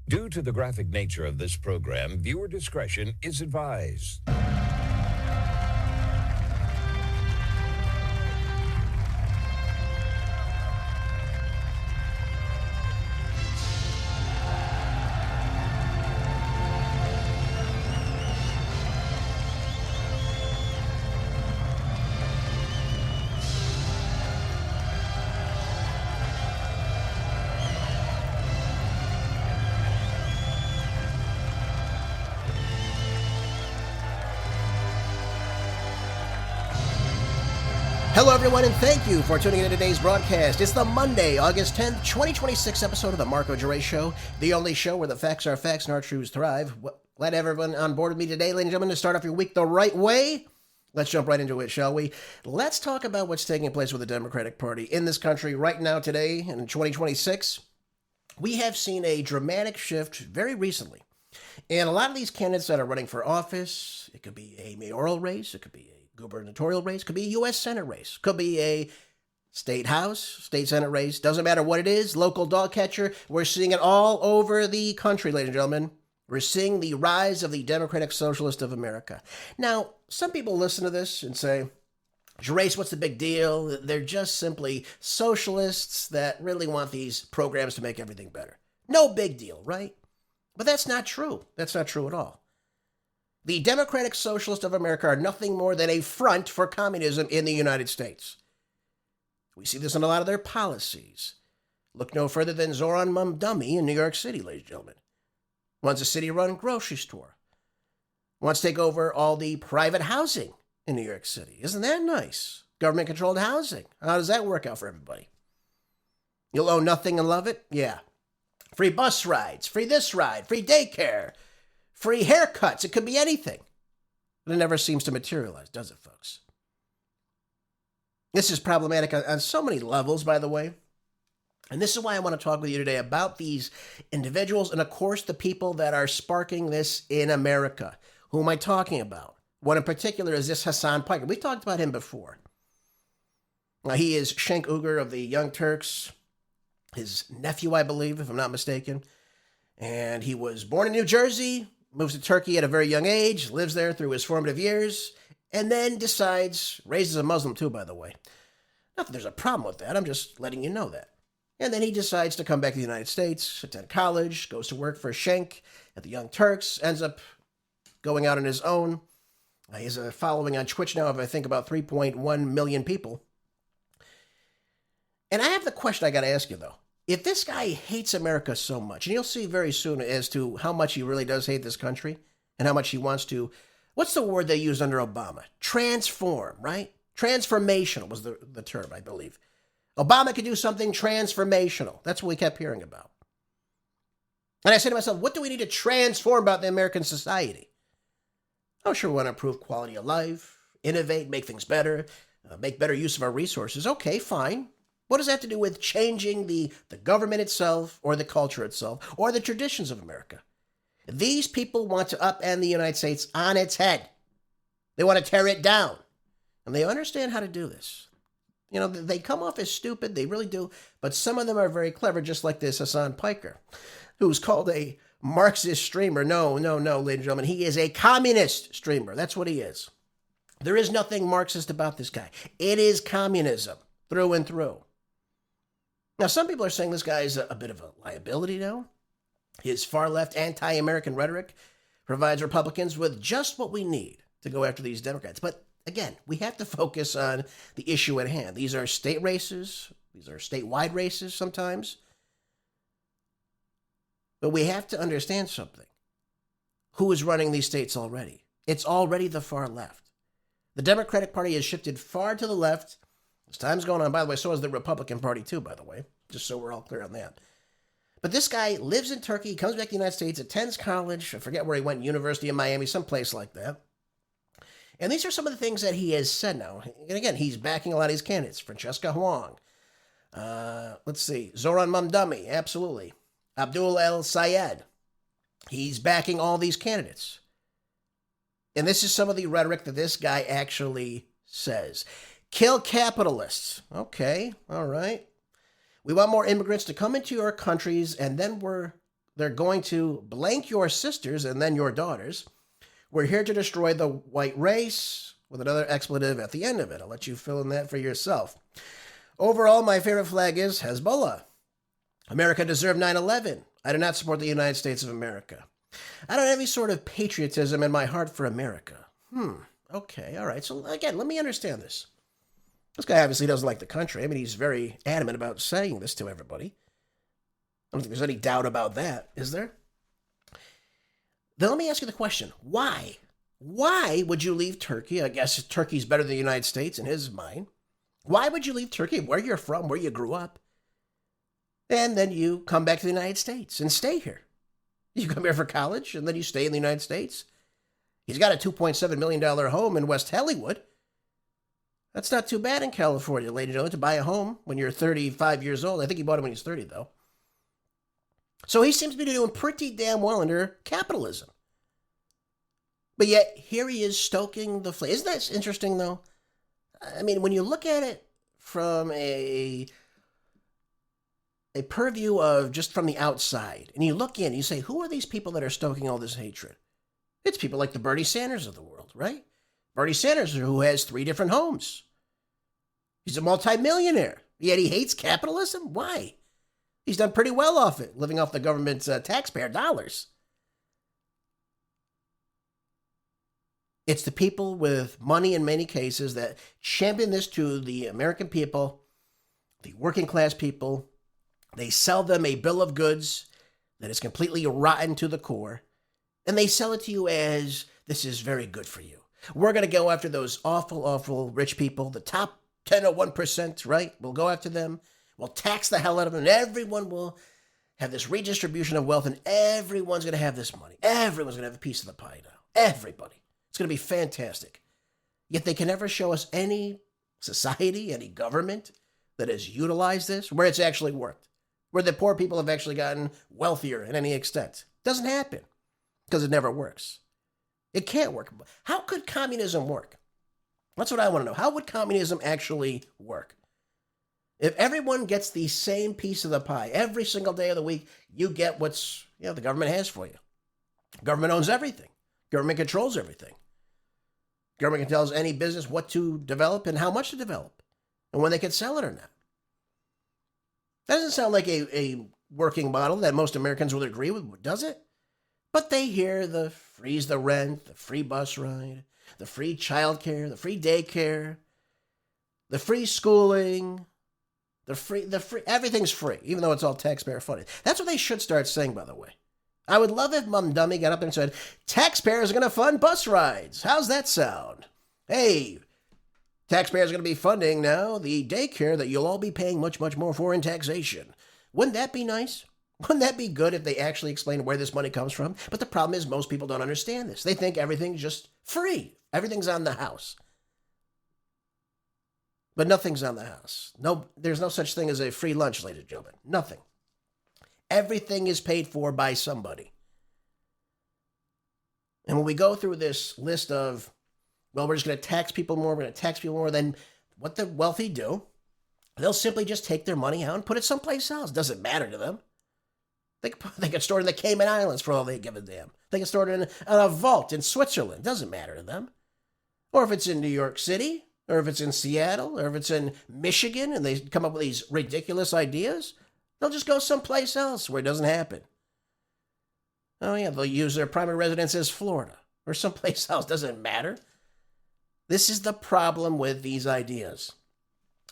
Due to the graphic nature of this program, viewer discretion is advised. Hello, everyone, and thank you for tuning in to today's broadcast. It's the Monday, August 10th, 2026 episode of the Marco Geray Show, the only show where the facts are facts and our truths thrive. Glad everyone on board with me today, ladies and gentlemen, to start off your week the right way. Let's jump right into it, shall we? Let's talk about what's taking place with the Democratic Party in this country right now, today, in 2026. We have seen a dramatic shift very recently. And a lot of these candidates that are running for office, it could be a mayoral race, it could be a gubernatorial race, could be a U.S. Senate race, could be a state house, state Senate race, doesn't matter what it is, local dog catcher. We're seeing it all over the country, ladies and gentlemen. We're seeing the rise of the Democratic Socialist of America. Now, some people listen to this and say, Geray, what's the big deal? They're just simply socialists that really want these programs to make everything better. No big deal, right? But that's not true. That's not true at all. The Democratic Socialists of America are nothing more than a front for communism in the United States. We see this in a lot of their policies. Look no further than Zoran Mumdummy in New York City, ladies and gentlemen. Wants a city-run grocery store. Wants to take over all the private housing in New York City. Isn't that nice? Government-controlled housing. How does that work out for everybody? You'll own nothing and love it? Yeah. Free bus rides, free this ride, free daycare, free haircuts. It could be anything. But it never seems to materialize, does it, folks? This is problematic on so many levels, by the way. And this is why I want to talk with you today about these individuals and, of course, the people that are sparking this in America. Who am I talking about? One in particular is this Hassan Piker. We talked about him before. Now, he is Cenk Uygur of the Young Turks, his nephew, I believe, if I'm not mistaken. And he was born in New Jersey, moves to Turkey at a very young age, lives there through his formative years, and then decides, raises a Muslim too, by the way. Not that there's a problem with that, I'm just letting you know that. And then he decides to come back to the United States, attend college, goes to work for Cenk at the Young Turks, ends up going out on his own. He has a following on Twitch now of, I think, about 3.1 million people. And I have the question I got to ask you, though. If this guy hates America so much, and you'll see very soon as to how much he really does hate this country and how much he wants to, what's the word they used under Obama? Transform, right? Transformational was the term, I believe. Obama could do something transformational. That's what we kept hearing about. And I said to myself, what do we need to transform about the American society? Oh, sure, we want to improve quality of life, innovate, make things better, make better use of our resources. Okay, fine. What does that have to do with changing the government itself or the culture itself or the traditions of America? These people want to upend the United States on its head. They want to tear it down. And they understand how to do this. You know, they come off as stupid, they really do, but some of them are very clever, just like this Hassan Piker, who's called a Marxist streamer. No, ladies and gentlemen, he is a communist streamer. That's what he is. There is nothing Marxist about this guy. It is communism through and through. Now, some people are saying this guy is a bit of a liability now. His far-left anti-American rhetoric provides Republicans with just what we need to go after these Democrats. But again, we have to focus on the issue at hand. These are state races. These are statewide races sometimes. But we have to understand something. Who is running these states already? It's already the far left. The Democratic Party has shifted far to the left. As time's going on, by the way, so is the Republican Party too, by the way, just so we're all clear on that. But this guy lives in Turkey, comes back to the United States, attends college, I forget where he went, University of Miami, someplace like that. And these are some of the things that he has said now. And again, he's backing a lot of these candidates. Francesca Huang. Let's see. Zoran Mumdummy, absolutely. Abdul El Sayed. He's backing all these candidates. And this is some of the rhetoric that this guy actually says. Kill capitalists. Okay, all right. We want more immigrants to come into our countries, and then we're They're going to blank your sisters and then your daughters. We're here to destroy the white race, with another expletive at the end of it. I'll let you fill in that for yourself. Overall, my favorite flag is Hezbollah. America deserved 9/11. I do not support the United States of America. I don't have any sort of patriotism in my heart for America. Okay, all right. So again, let me understand this. This guy obviously doesn't like the country. I mean, he's very adamant about saying this to everybody. I don't think there's any doubt about that, is there? Then let me ask you the question, why? Why would you leave Turkey? I guess Turkey's better than the United States in his mind. Why would you leave Turkey, where you're from, where you grew up, and then you come back to the United States and stay here? You come here for college, and then you stay in the United States. He's got a $2.7 million home in West Hollywood. That's not too bad in California, ladies and gentlemen, to buy a home when you're 35 years old. I think he bought it when he was 30, though. So he seems to be doing pretty damn well under capitalism. But yet, here he is stoking the flame. Isn't that interesting, though? I mean, when you look at it from a purview of just from the outside, and you look in, you say, who are these people that are stoking all this hatred? It's people like the Bernie Sanders of the world, right? Bernie Sanders, who has 3 different homes. He's a multimillionaire, yet he hates capitalism? Why? He's done pretty well off it, living off the government's taxpayer dollars. It's the people with money in many cases that champion this to the American people, the working class people. They sell them a bill of goods that is completely rotten to the core, and they sell it to you as, this is very good for you. We're going to go after those awful, awful rich people, the top 10 or 1%, right? We'll go after them. We'll tax the hell out of them, and everyone will have this redistribution of wealth, and everyone's going to have this money. Everyone's going to have a piece of the pie now. Everybody. It's going to be fantastic. Yet they can never show us any society, any government that has utilized this, where it's actually worked, where the poor people have actually gotten wealthier in any extent. Doesn't happen because it never works. It can't work. How could communism work? That's what I want to know. How would communism actually work? If everyone gets the same piece of the pie every single day of the week, you get what's, the government has for you. Government owns everything. Government controls everything. Government can tell us any business what to develop and how much to develop and when they can sell it or not. That doesn't sound like a working model that most Americans would agree with, does it? But they hear the freeze the rent, the free bus ride, the free childcare, the free daycare, the free schooling, the free, everything's free, even though it's all taxpayer funded. That's what they should start saying, by the way. I would love if Mum Dummy got up there and said, taxpayers are going to fund bus rides. How's that sound? Hey, taxpayers are going to be funding now the daycare that you'll all be paying much, much more for in taxation. Wouldn't that be nice? Wouldn't that be good if they actually explained where this money comes from? But the problem is most people don't understand this. They think everything's just free. Everything's on the house. But nothing's on the house. No, there's no such thing as a free lunch, ladies and gentlemen. Nothing. Everything is paid for by somebody. And when we go through this list of, well, we're just going to tax people more, we're going to tax people more, then what the wealthy do, they'll simply just take their money out and put it someplace else. Doesn't matter to them. They can store it in the Cayman Islands for all they give a damn. They can store it in a vault in Switzerland. Doesn't matter to them. Or if it's in New York City, or if it's in Seattle, or if it's in Michigan, and they come up with these ridiculous ideas, they'll just go someplace else where it doesn't happen. Oh, yeah, they'll use their primary residence as Florida or someplace else. Doesn't matter. This is the problem with these ideas.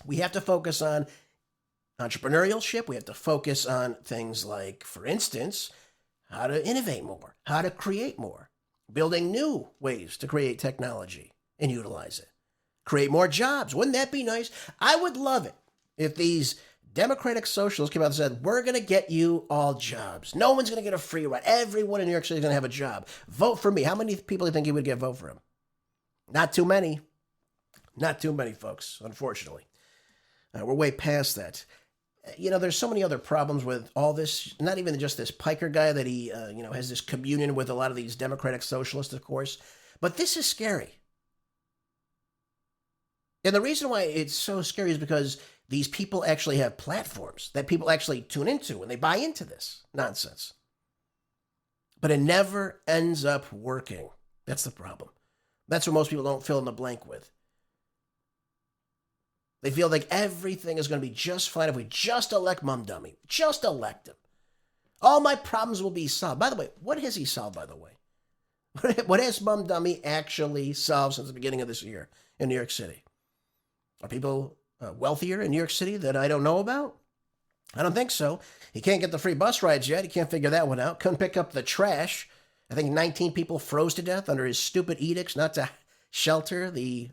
We have to focus on entrepreneurship. We have to focus on things like, for instance, how to innovate more, how to create more, building new ways to create technology and utilize it. Create more jobs. Wouldn't that be nice? I would love it if these Democratic socialists came out and said, we're going to get you all jobs. No one's going to get a free ride. Everyone in New York City is going to have a job. Vote for me. How many people do you think you would get vote for him? Not too many. Not too many, folks, unfortunately. We're way past that. There's so many other problems with all this. Not even just this Piker guy that he, has this communion with a lot of these Democratic socialists, of course. But this is scary. And the reason why it's so scary is because these people actually have platforms that people actually tune into and they buy into this nonsense. But it never ends up working. That's the problem. That's what most people don't fill in the blank with. They feel like everything is going to be just fine if we just elect Mum Dummy. Just elect him. All my problems will be solved. By the way, what has he solved, by the way? What has Mum Dummy actually solved since the beginning of this year in New York City? Are people wealthier in New York City that I don't know about? I don't think so. He can't get the free bus rides yet. He can't figure that one out. Couldn't pick up the trash. I think 19 people froze to death under his stupid edicts not to shelter the,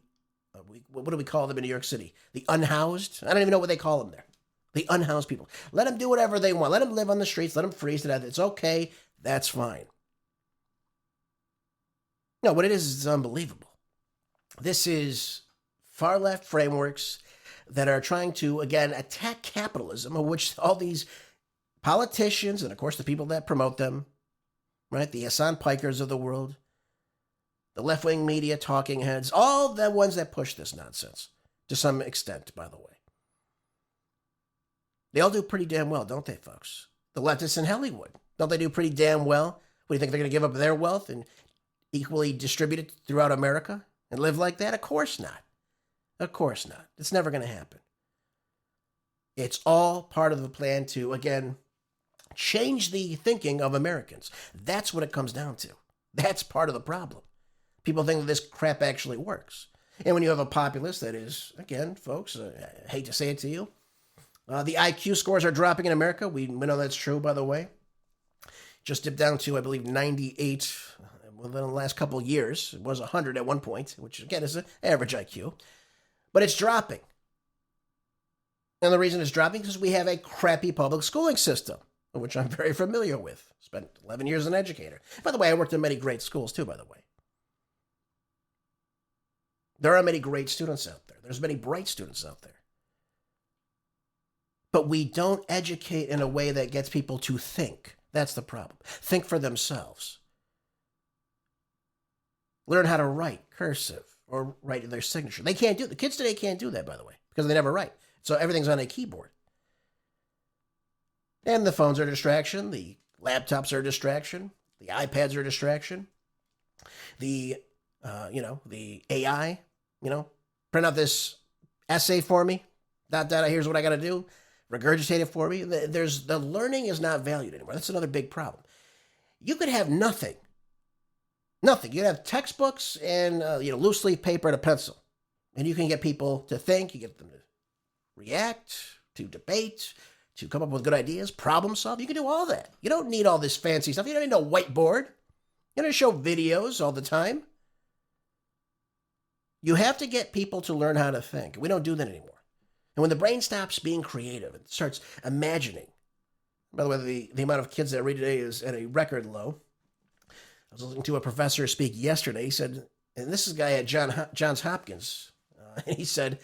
what do we call them in New York City? The unhoused? I don't even know what they call them there. The unhoused people. Let them do whatever they want. Let them live on the streets. Let them freeze to death. It's okay. That's fine. No, what it is unbelievable. This is far left frameworks that are trying to, again, attack capitalism, of which all these politicians and, of course, the people that promote them, right, the Hassan Pikers of the world, the left-wing media talking heads, all the ones that push this nonsense, to some extent, by the way. They all do pretty damn well, don't they, folks? The leftists in Hollywood, don't they do pretty damn well? What do you think, they're going to give up their wealth and equally distribute it throughout America and live like that? Of course not. Of course not. It's never going to happen. It's all part of the plan to, again, change the thinking of Americans. That's what it comes down to. That's part of the problem. People think that this crap actually works. And when you have a populace that is, again, folks, I hate to say it to you, the IQ scores are dropping in America. We know that's true, by the way. Just dipped down to, I believe, 98 within the last couple of years. It was 100 at one point, which, again, is an average IQ. But it's dropping. And the reason it's dropping is because we have a crappy public schooling system, which I'm very familiar with. Spent 11 years as an educator. By the way, I worked in many great schools, too, by the way. There are many great students out there. There's many bright students out there. But we don't educate in a way that gets people to think. That's the problem. Think for themselves. Learn how to write cursive or write their signature. They can't do it. The kids today can't do that, by the way, because they never write. So everything's on a keyboard. And the phones are a distraction. The laptops are a distraction. The iPads are a distraction. The AI, print out this essay for me. Here's what I got to do. Regurgitate it for me. The learning is not valued anymore. That's another big problem. You could have nothing. Nothing. You'd have textbooks and loose leaf paper and a pencil. And you can get people to think. You get them to react, to debate, to come up with good ideas, problem solve. You can do all that. You don't need all this fancy stuff. You don't need no whiteboard. You don't show videos all the time. You have to get people to learn how to think. We don't do that anymore. And when the brain stops being creative and starts imagining, by the way, the amount of kids that read today is at a record low. I was listening to a professor speak yesterday. He said, and this is a guy at Johns Hopkins, and he said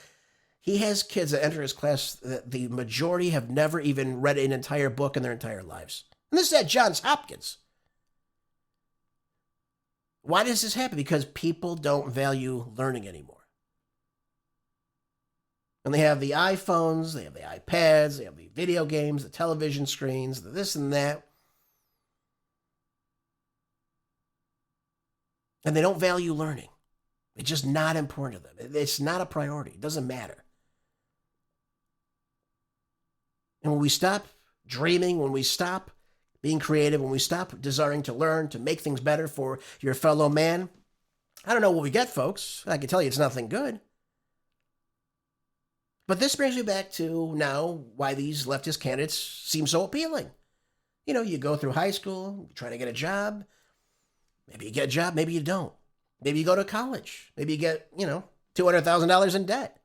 he has kids that enter his class that the majority have never even read an entire book in their entire lives. And this is at Johns Hopkins. Why does this happen? Because people don't value learning anymore. And they have the iPhones, they have the iPads, they have the video games, the television screens, the this and that. And they don't value learning. It's just not important to them. It's not a priority. It doesn't matter. And when we stop dreaming, when we stop being creative, when we stop desiring to learn, to make things better for your fellow man, I don't know what we get, folks. I can tell you it's nothing good. But this brings me back to now why these leftist candidates seem so appealing. You go through high school, you try to get a job. Maybe you get a job, maybe you don't. Maybe you go to college. Maybe you get, $200,000 in debt.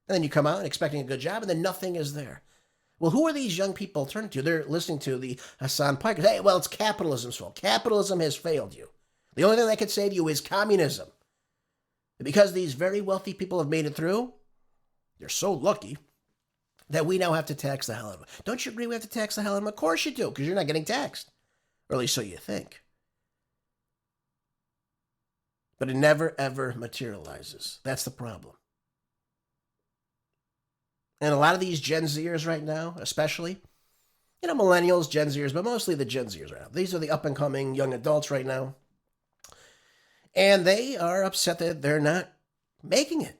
And then you come out expecting a good job, and then nothing is there. Well, who are these young people turning to? They're listening to the Hassan Pikers. Hey, well, it's capitalism's fault. Capitalism has failed you. The only thing that could save you is communism. And because these very wealthy people have made it through, they're so lucky that we now have to tax the hell out of them. Don't you agree we have to tax the hell out of them? Of course you do, because you're not getting taxed. Or at least so you think. But it never, ever materializes. That's the problem. And a lot of these Gen Zers right now, especially, Millennials, Gen Zers, but mostly the Gen Zers right now. These are the up-and-coming young adults right now. And they are upset that they're not making it.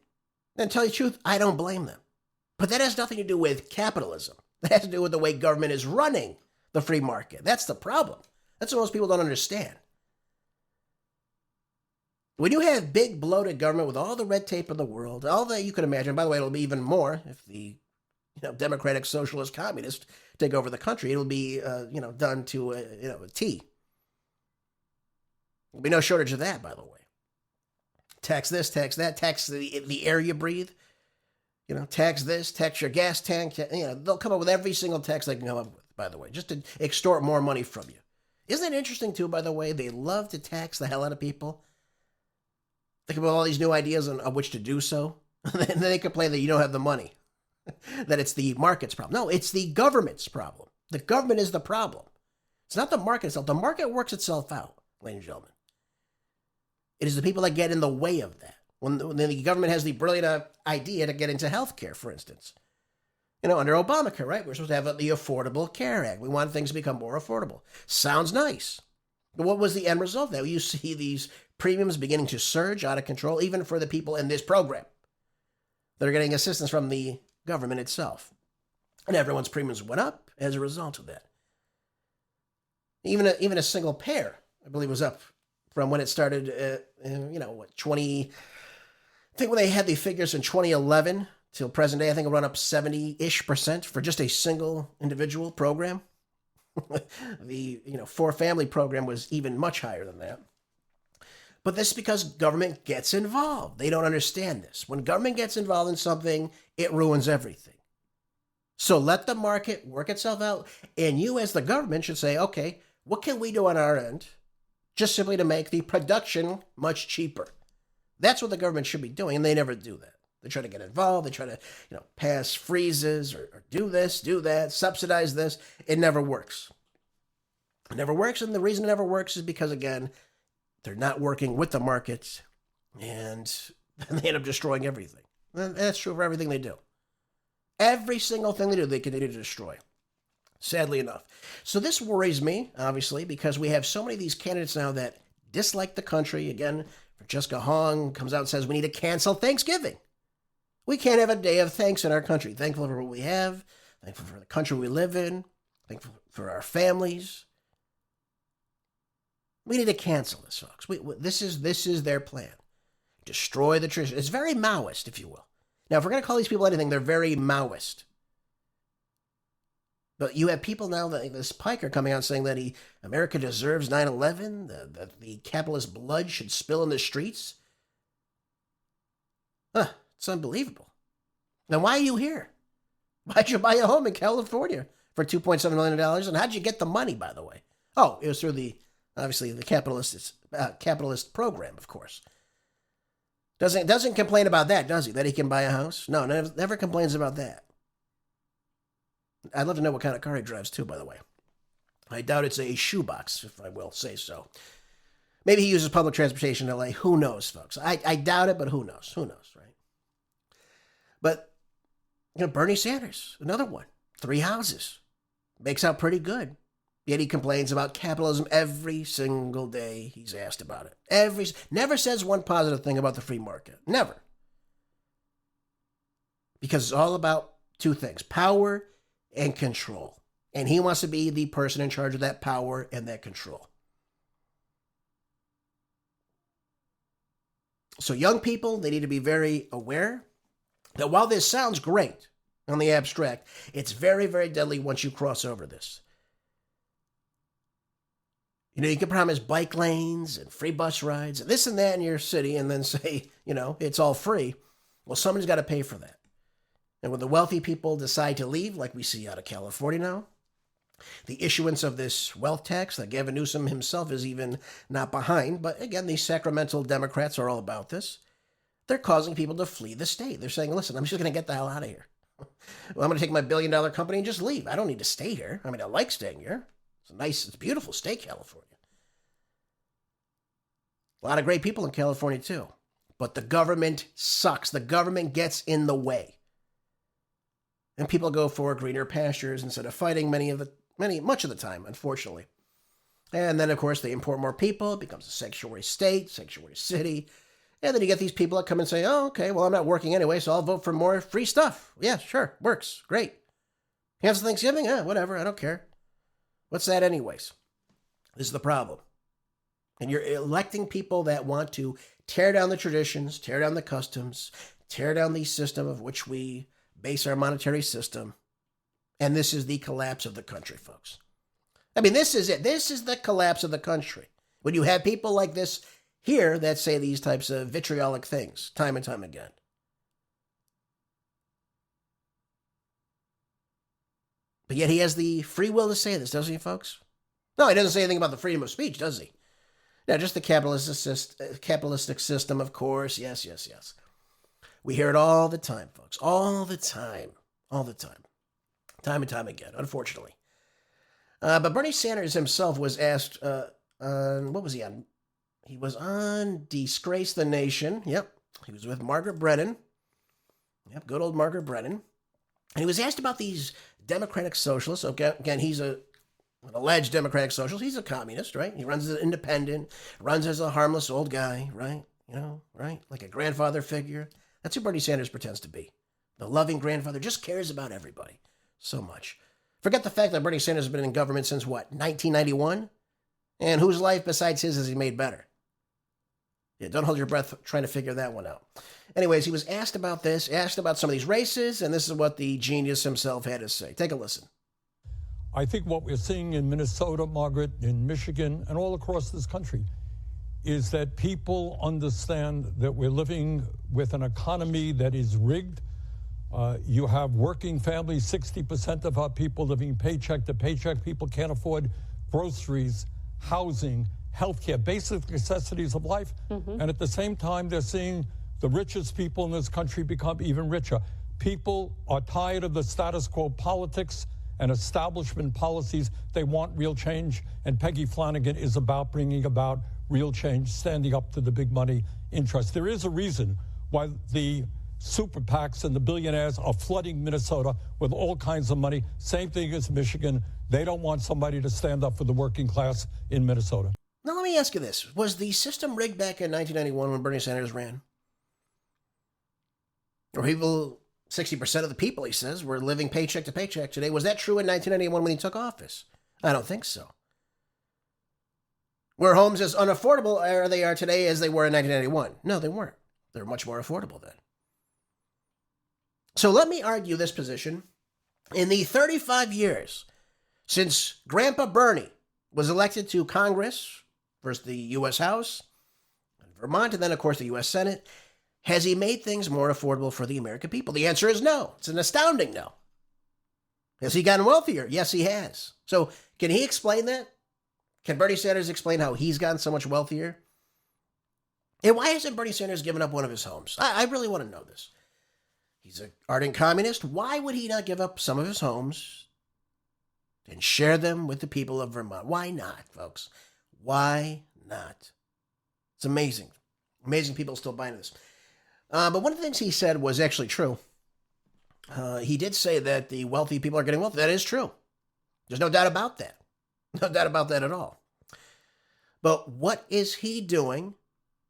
And to tell you the truth, I don't blame them. But that has nothing to do with capitalism. That has to do with the way government is running the free market. That's the problem. That's what most people don't understand. When you have big, bloated government with all the red tape in the world, all that you can imagine, by the way, it'll be even more if the democratic, socialist, communist take over the country. It'll be, done to a T. There'll be no shortage of that, by the way. Tax this, tax that, tax the air you breathe. Tax this, tax your gas tank. They'll come up with every single tax they can come up with, by the way, just to extort more money from you. Isn't that interesting, too, by the way? They love to tax the hell out of people. Think about all these new ideas on which to do so. And then they complain that you don't have the money, that it's the market's problem. No, it's the government's problem. The government is the problem. It's not the market itself. The market works itself out, ladies and gentlemen. It is the people that get in the way of that. When the government has the brilliant idea to get into health care, for instance. Under Obamacare, right? We're supposed to have the Affordable Care Act. We want things to become more affordable. Sounds nice. But what was the end result of that? You see these premiums beginning to surge out of control, even for the people in this program that are getting assistance from the government itself. And everyone's premiums went up as a result of that. Even a single payer, I believe, was up from when it started, 20... I think when they had the figures in 2011 till present day, I think it run up 70-ish% for just a single individual program. The four-family program was even much higher than that. But this is because government gets involved. They don't understand this. When government gets involved in something, it ruins everything. So let the market work itself out. And you as the government should say, okay, what can we do on our end just simply to make the production much cheaper? That's what the government should be doing, and they never do that. They try to get involved. They try to, pass freezes or do this, do that, subsidize this. It never works. It never works, and the reason it never works is because, again, they're not working with the markets, and they end up destroying everything. And that's true for everything they do. Every single thing they do, they continue to destroy, sadly enough. So this worries me, obviously, because we have so many of these candidates now that dislike the country. Again, Francesca Hong comes out and says we need to cancel Thanksgiving. We can't have a day of thanks in our country. Thankful for what we have, thankful for the country we live in, thankful for our families. We need to cancel this, folks. This is their plan. Destroy the tradition. It's very Maoist, if you will. Now, if we're going to call these people anything, they're very Maoist. But you have people now, this Piker coming out saying that America deserves 9/11, that the capitalist blood should spill in the streets. It's unbelievable. Now, why are you here? Why'd you buy a home in California for $2.7 million? And how'd you get the money, by the way? Oh, it was through the capitalist program, of course. Doesn't complain about that, does he? That he can buy a house? No, never complains about that. I'd love to know what kind of car he drives, too, by the way. I doubt it's a shoebox, if I will say so. Maybe he uses public transportation in L.A. Who knows, folks? I doubt it, but who knows? Who knows, right? But, Bernie Sanders, another one. 3 houses. Makes out pretty good. Yet he complains about capitalism every single day he's asked about it. Never says one positive thing about the free market. Never. Because it's all about 2 things. Power and control. And he wants to be the person in charge of that power and that control. So young people, they need to be very aware that while this sounds great on the abstract, it's very, very deadly once you cross over this. You can promise bike lanes and free bus rides and this and that in your city and then say, it's all free. Well, somebody's got to pay for that. And when the wealthy people decide to leave, like we see out of California now, the issuance of this wealth tax that Gavin Newsom himself is even not behind, but again, these Sacramento Democrats are all about this. They're causing people to flee the state. They're saying, listen, I'm just going to get the hell out of here. Well, I'm going to take my billion-dollar company and just leave. I don't need to stay here. I like staying here. It's a beautiful state, California. A lot of great people in California, too. But the government sucks. The government gets in the way. And people go for greener pastures instead of fighting many of the Much of the time, unfortunately. And then, of course, they import more people. It becomes a sanctuary state, sanctuary city. And then you get these people that come and say, oh, okay, well, I'm not working anyway, so I'll vote for more free stuff. Yeah, sure, works, great. Cancel Thanksgiving? Whatever, I don't care. What's that anyways? This is the problem. And you're electing people that want to tear down the traditions, tear down the customs, tear down the system of which we base our monetary system. And this is the collapse of the country, folks. I mean, this is it. This is the collapse of the country. When you have people like this here that say these types of vitriolic things time and time again. But yet he has the free will to say this, doesn't he, folks? No, he doesn't say anything about the freedom of speech, does he? Yeah, just the capitalistic system, of course. Yes. We hear it all the time, folks. All the time. Time and time again, unfortunately. But Bernie Sanders himself was asked, what was he on? He was on Disgrace the Nation. Yep. He was with Margaret Brennan. Yep, good old Margaret Brennan. And he was asked about these Democratic Socialists. Okay, again, he's an alleged Democratic Socialist. He's a communist, right? He runs as an independent, runs as a harmless old guy, right? Right? Like a grandfather figure. That's who Bernie Sanders pretends to be. The loving grandfather, just cares about everybody so much. Forget the fact that Bernie Sanders has been in government since, 1991? And whose life besides his has he made better? Yeah, don't hold your breath trying to figure that one out. Anyways, he was asked about this, asked about some of these races, and this is what the genius himself had to say. Take a listen. I think what we're seeing in Minnesota, Margaret, in Michigan, and all across this country is that people understand that we're living with an economy that is rigged. You have working families, 60% of our people living paycheck to paycheck. People can't afford groceries, housing, healthcare, basic necessities of life. And at the same time, they're seeing the richest people in this country become even richer. People are tired of the status quo politics and establishment policies. They want real change. And Peggy Flanagan is about bringing about real change, standing up to the big money interests. There is a reason why the super PACs and the billionaires are flooding Minnesota with all kinds of money. Same thing as Michigan. They don't want somebody to stand up for the working class in Minnesota. Now, let me ask you this. Was the system rigged back in 1991 when Bernie Sanders ran? Or 60% of the people, he says, were living paycheck to paycheck today. Was that true in 1991 when he took office? I don't think so. Were homes as unaffordable as they are today as they were in 1991? No, they weren't. They were much more affordable then. So let me argue this position. In the 35 years since Grandpa Bernie was elected to Congress, first the U.S. House, Vermont, and then, of course, the U.S. Senate, has he made things more affordable for the American people? The answer is no. It's an astounding no. Has he gotten wealthier? Yes, he has. So can he explain that? Can Bernie Sanders explain how he's gotten so much wealthier? And why hasn't Bernie Sanders given up one of his homes? I really want to know this. He's an ardent communist. Why would he not give up some of his homes and share them with the people of Vermont? Why not, folks? Why not? It's amazing. Amazing people still buying this. But one of the things he said was actually true. He did say that the wealthy people are getting wealthy. That is true. There's no doubt about that. No doubt about that at all. But what is he doing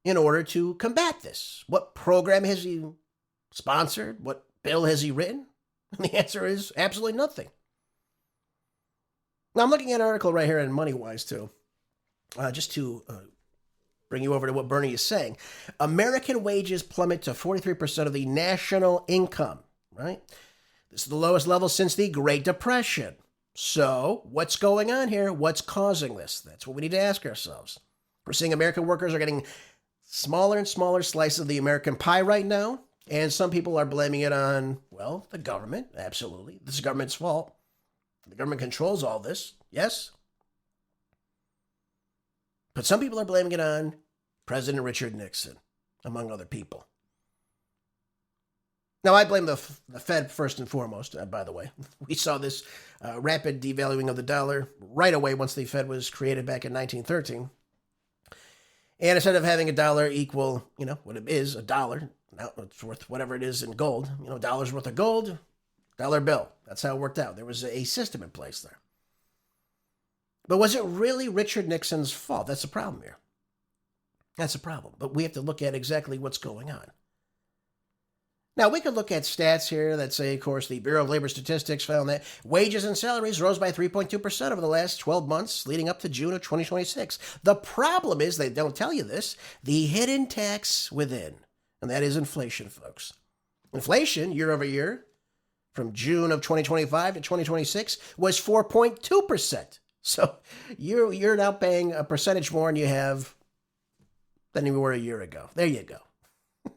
in order to combat this? What program has he sponsored? What bill has he written? And the answer is absolutely nothing. Now, I'm looking at an article right here in Moneywise, too, just to bring you over to what Bernie is saying. American wages plummet to 43% of the national income, right? This is the lowest level since the Great Depression. So what's going on here? What's causing this? That's what we need to ask ourselves. We're seeing American workers are getting smaller and smaller slices of the American pie right now. And some people are blaming it on, well, the government. Absolutely. This is the government's fault. The government controls all this. Yes. But some people are blaming it on President Richard Nixon, among other people. Now, I blame the Fed first and foremost, by the way. We saw this rapid devaluing of the dollar right away once the Fed was created back in 1913. And instead of having a dollar equal, what it is, a dollar, now it's worth whatever it is in gold, $1's worth of gold, dollar bill. That's how it worked out. There was a system in place there. But was it really Richard Nixon's fault? That's the problem here. That's the problem. But we have to look at exactly what's going on. Now, we could look at stats here that say, of course, the Bureau of Labor Statistics found that wages and salaries rose by 3.2% over the last 12 months leading up to June of 2026. The problem is, they don't tell you this, the hidden tax within, and that is inflation, folks. Inflation, year over year, from June of 2025 to 2026, was 4.2%. So you're now paying a percentage more than you were a year ago. There you go.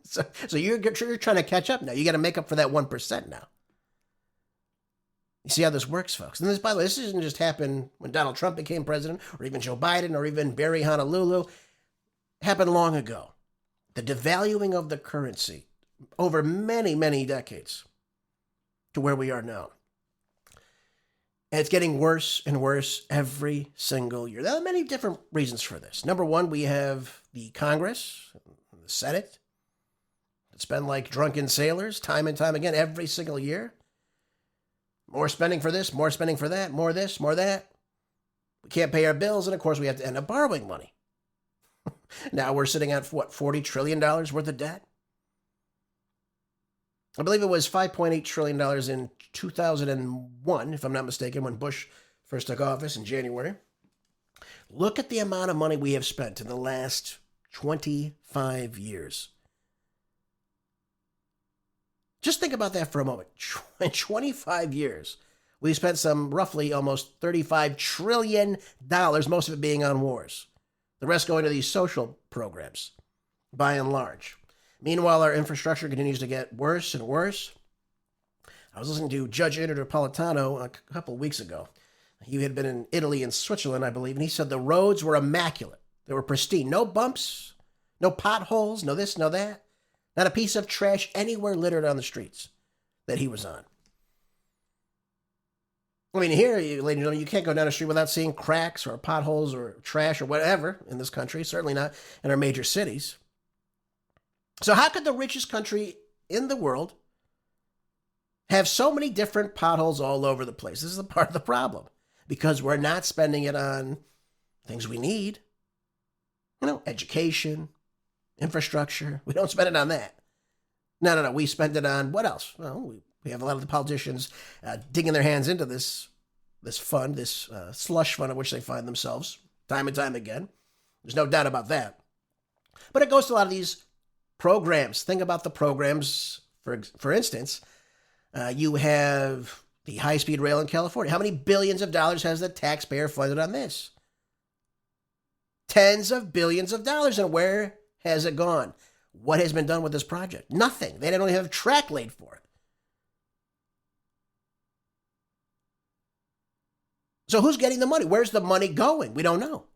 So you're trying to catch up now. You got to make up for that 1% now. You see how this works, folks? And this, by the way, this doesn't just happen when Donald Trump became president, or even Joe Biden, or even Barry Honolulu. It happened long ago. The devaluing of the currency over many, many decades to where we are now. And it's getting worse and worse every single year. There are many different reasons for this. Number one, we have the Congress, the Senate. It's been like drunken sailors, time and time again, every single year. More spending for this, more spending for that, more this, more that. We can't pay our bills, and of course we have to end up borrowing money. Now we're sitting at, $40 trillion worth of debt? I believe it was $5.8 trillion in 2001, if I'm not mistaken, when Bush first took office in January. Look at the amount of money we have spent in the last 25 years. Just think about that for a moment. In 25 years, we spent roughly almost $35 trillion, most of it being on wars. The rest going to these social programs, by and large. Meanwhile, our infrastructure continues to get worse and worse. I was listening to Judge Andrew Napolitano a couple of weeks ago. He had been in Italy and Switzerland, I believe, and he said the roads were immaculate. They were pristine. No bumps, no potholes, no this, no that. Not a piece of trash anywhere littered on the streets that he was on. I mean, here, ladies and gentlemen, you can't go down the street without seeing cracks or potholes or trash or whatever in this country, certainly not in our major cities. So how could the richest country in the world have so many different potholes all over the place? This is the part of the problem, because we're not spending it on things we need. Education, infrastructure. We don't spend it on that. No. We spend it on what else? Well, we have a lot of the politicians digging their hands into this fund, this slush fund in which they find themselves time and time again. There's no doubt about that. But it goes to a lot of these programs. Think about the programs, for instance, you have the high-speed rail in California. How many billions of dollars has the taxpayer funded on this? Tens of billions of dollars. And where has it gone? What has been done with this project? Nothing. They don't even have a track laid for it. So who's getting the money? Where's the money going? We don't know.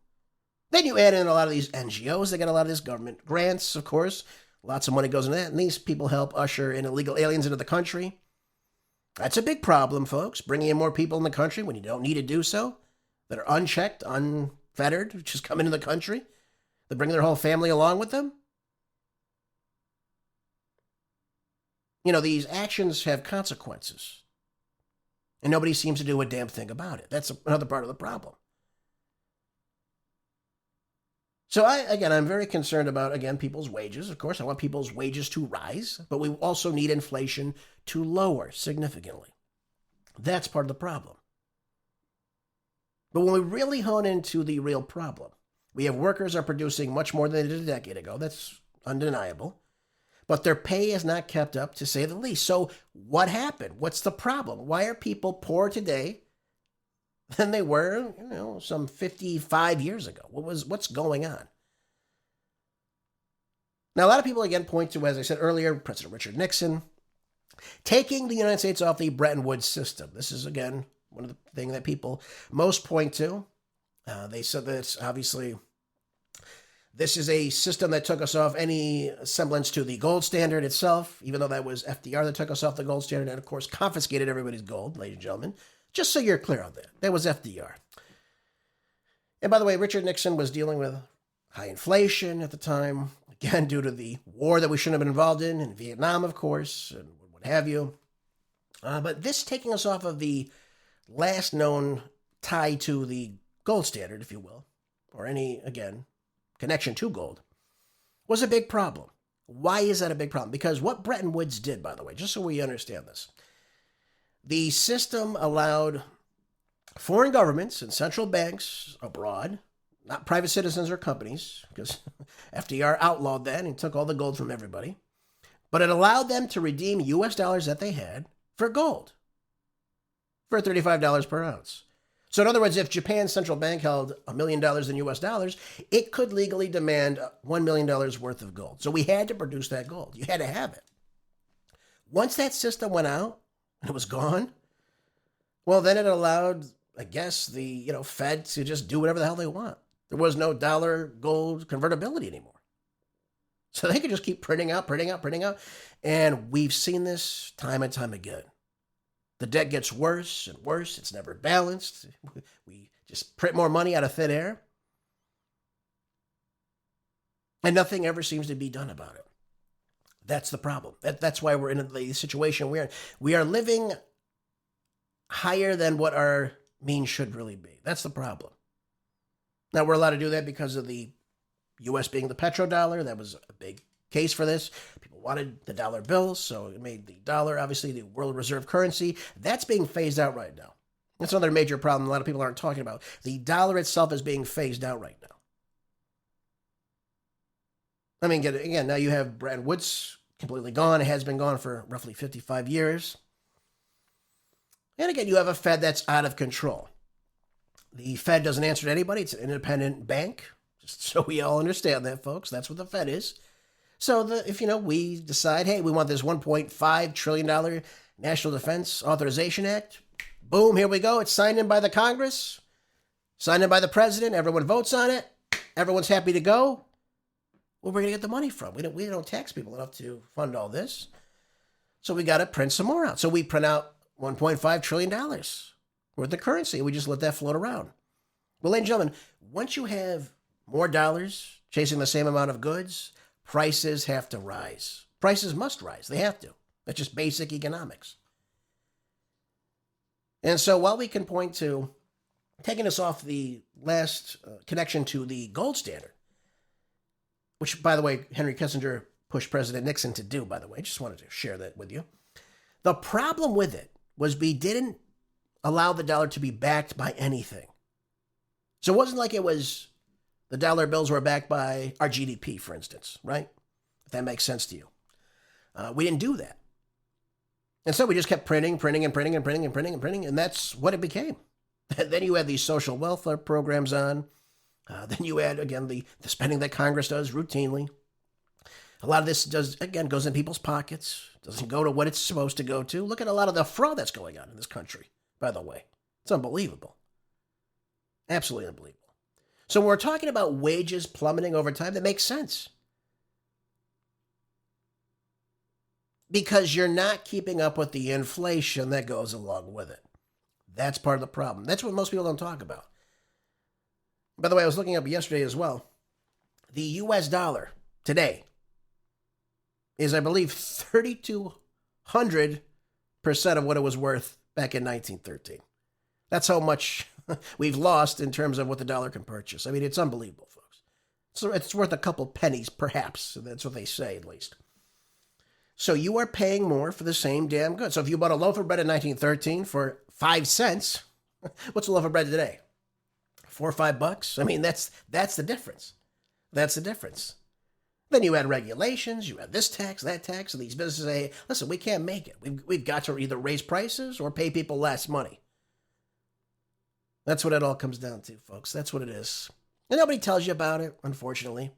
Then you add in a lot of these NGOs. They get a lot of this government grants, of course. Lots of money goes into that. And these people help usher in illegal aliens into the country. That's a big problem, folks. Bringing in more people in the country when you don't need to do so. That are unchecked, unfettered, just come into the country. They bring their whole family along with them. These actions have consequences. And nobody seems to do a damn thing about it. That's another part of the problem. So I'm very concerned about, people's wages. Of course, I want people's wages to rise, but we also need inflation to lower significantly. That's part of the problem. But when we really hone into the real problem, we have workers are producing much more than they did a decade ago. That's undeniable. But their pay has not kept up, to say the least. So what happened? What's the problem? Why are people poorer today than they were, some 55 years ago? What's going on? Now, a lot of people, again, point to, as I said earlier, President Richard Nixon taking the United States off the Bretton Woods system. This is, again, one of the things that people most point to. They said that, obviously, this is a system that took us off any semblance to the gold standard itself, even though that was FDR that took us off the gold standard and, of course, confiscated everybody's gold, ladies and gentlemen. Just so you're clear on that. That was FDR. And by the way, Richard Nixon was dealing with high inflation at the time, again, due to the war that we shouldn't have been involved in Vietnam, of course, and what have you. But this taking us off of the last known tie to the gold standard, if you will, or any, again, connection to gold, was a big problem. Why is that a big problem? Because what Bretton Woods did, by the way, just so we understand this, the system allowed foreign governments and central banks abroad, not private citizens or companies, because FDR outlawed that and took all the gold from everybody, but it allowed them to redeem U.S. dollars that they had for gold for $35 per ounce. So in other words, if Japan's central bank held $1 million in U.S. dollars, it could legally demand $1 million worth of gold. So we had to produce that gold. You had to have it. Once that system went out and it was gone, well, then it allowed, I guess, the Fed to just do whatever the hell they want. There was no dollar gold convertibility anymore. So they could just keep printing out. And we've seen this time and time again. The debt gets worse and worse. It's never balanced. We just print more money out of thin air. And nothing ever seems to be done about it. That's the problem. That's why we're in the situation we're in. We are living higher than what our means should really be. That's the problem. Now, we're allowed to do that because of the U.S. being the petrodollar. That was a big case for this. People wanted the dollar bills, so it made the dollar, obviously, the world reserve currency. That's being phased out right now. That's another major problem a lot of people aren't talking about. The dollar itself is being phased out right now. I mean, again, now you have Bretton Woods completely gone. It has been gone for roughly 55 years. And again, you have a Fed that's out of control. The Fed doesn't answer to anybody. It's an independent bank. Just so we all understand that, folks. That's what the Fed is. So if we decide, hey, we want this $1.5 trillion National Defense Authorization Act, boom, here we go. It's signed in by the Congress, signed in by the president. Everyone votes on it. Everyone's happy to go. Where are we going to get the money from? We don't tax people enough to fund all this. So we got to print some more out. So we print out $1.5 trillion worth of currency. We just let that float around. Well, ladies and gentlemen, once you have more dollars chasing the same amount of goods, prices have to rise. Prices must rise. They have to. That's just basic economics. And so while we can point to taking us off the last connection to the gold standard, which, by the way, Henry Kissinger pushed President Nixon to do, by the way. Just wanted to share that with you. The problem with it was we didn't allow the dollar to be backed by anything. So it wasn't like it was the dollar bills were backed by our GDP, for instance, right? If that makes sense to you. We didn't do that. And so we just kept printing, and that's what it became. Then you had these social welfare programs on. Then you had, again, the spending that Congress does routinely. A lot of this goes in people's pockets. Doesn't go to what it's supposed to go to. Look at a lot of the fraud that's going on in this country, by the way. It's unbelievable. Absolutely unbelievable. So when we're talking about wages plummeting over time, that makes sense. Because you're not keeping up with the inflation that goes along with it. That's part of the problem. That's what most people don't talk about. By the way, I was looking up yesterday as well. The U.S. dollar today is, I believe, 3,200% of what it was worth back in 1913. That's how much we've lost in terms of what the dollar can purchase. I mean, it's unbelievable, folks. So it's worth a couple pennies, perhaps. That's what they say, at least. So you are paying more for the same damn good. So if you bought a loaf of bread in 1913 for 5 cents, what's a loaf of bread today? $4 or $5? I mean, that's the difference. That's the difference. Then you had regulations, you had this tax, that tax, and these businesses say, listen, we can't make it. We've got to either raise prices or pay people less money. That's what it all comes down to, folks. That's what it is. And nobody tells you about it, unfortunately.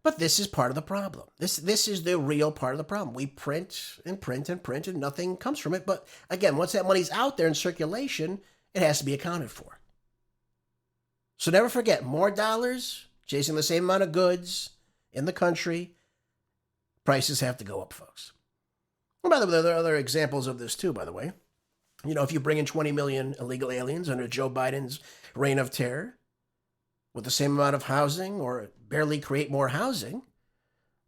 But this is part of the problem. This is the real part of the problem. We print and print and print, and nothing comes from it. But again, once that money's out there in circulation, it has to be accounted for. So never forget, more dollars chasing the same amount of goods in the country, prices have to go up, folks. And by the way, there are other examples of this too, by the way. If you bring in 20 million illegal aliens under Joe Biden's reign of terror with the same amount of housing or barely create more housing,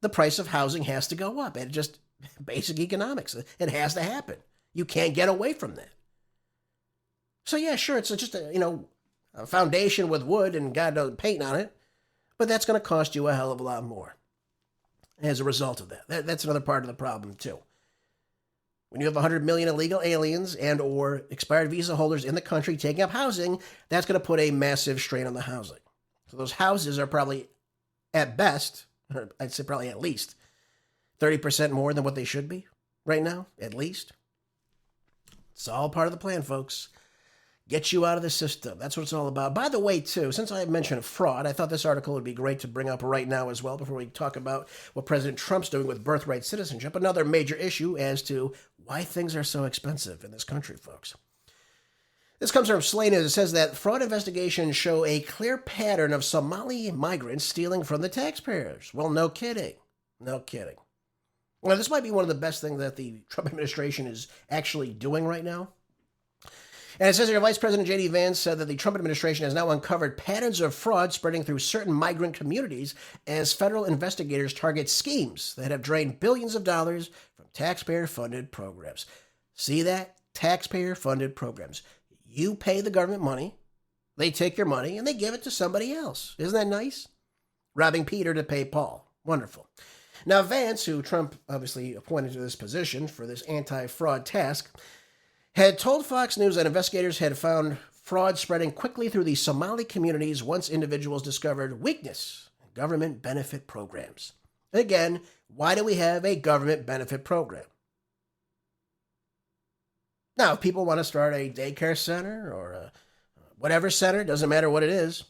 the price of housing has to go up. And just basic economics. It has to happen. You can't get away from that. So yeah, sure, it's just a foundation with wood and God knows paint on it, but that's going to cost you a hell of a lot more as a result of that. That's another part of the problem, too. When you have 100 million illegal aliens and or expired visa holders in the country taking up housing, that's going to put a massive strain on the housing. So those houses are probably, at best, or I'd say probably at least, 30% more than what they should be right now, at least. It's all part of the plan, folks. Get you out of the system. That's what it's all about. By the way, too, since I mentioned fraud, I thought this article would be great to bring up right now as well before we talk about what President Trump's doing with Birthright citizenship, another major issue as to why things are so expensive in this country, folks. This comes from Slate News. It says that fraud investigations show a clear pattern of Somali migrants stealing from the taxpayers. Well, no kidding. No kidding. Well, this might be one of the best things that the Trump administration is actually doing right now. And it says here, Vice President J.D. Vance said that the Trump administration has now uncovered patterns of fraud spreading through certain migrant communities as federal investigators target schemes that have drained billions of dollars from taxpayer-funded programs. See that? Taxpayer-funded programs. You pay the government money, they take your money, and they give it to somebody else. Isn't that nice? Robbing Peter to pay Paul. Wonderful. Now, Vance, who Trump obviously appointed to this position for this anti-fraud task, had told Fox News that investigators had found fraud spreading quickly through the Somali communities once individuals discovered weakness in government benefit programs. And again, why do we have a government benefit program? Now, if people want to start a daycare center or a whatever center, doesn't matter what it is,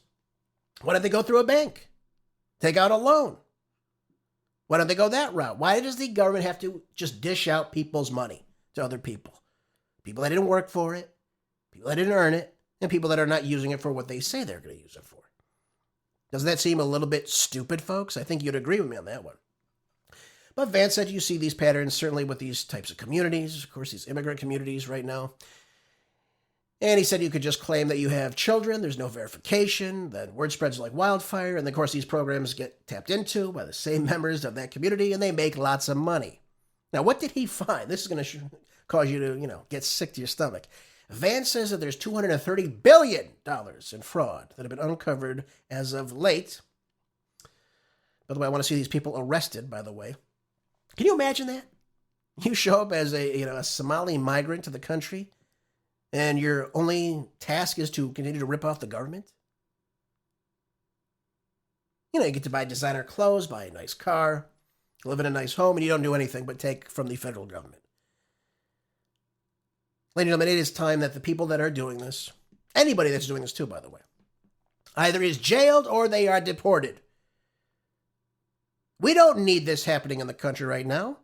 why don't they go through a bank? Take out a loan? Why don't they go that route? Why does the government have to just dish out people's money to other people? People that didn't work for it, people that didn't earn it, and people that are not using it for what they say they're going to use it for. Doesn't that seem a little bit stupid, folks? I think you'd agree with me on that one. But Vance said you see these patterns certainly with these types of communities, of course, these immigrant communities right now. And he said you could just claim that you have children, there's no verification, then word spreads like wildfire, and of course these programs get tapped into by the same members of that community, and they make lots of money. Now, what did he find? This is going to cause you to, get sick to your stomach. Vance says that there's $230 billion in fraud that have been uncovered as of late. By the way, I want to see these people arrested, by the way. Can you imagine that? You show up as a Somali migrant to the country, and your only task is to continue to rip off the government? You get to buy designer clothes, buy a nice car, live in a nice home, and you don't do anything but take from the federal government. Ladies and gentlemen, it is time that the people that are doing this, anybody that's doing this too, by the way, either is jailed or they are deported. We don't need this happening in the country right now.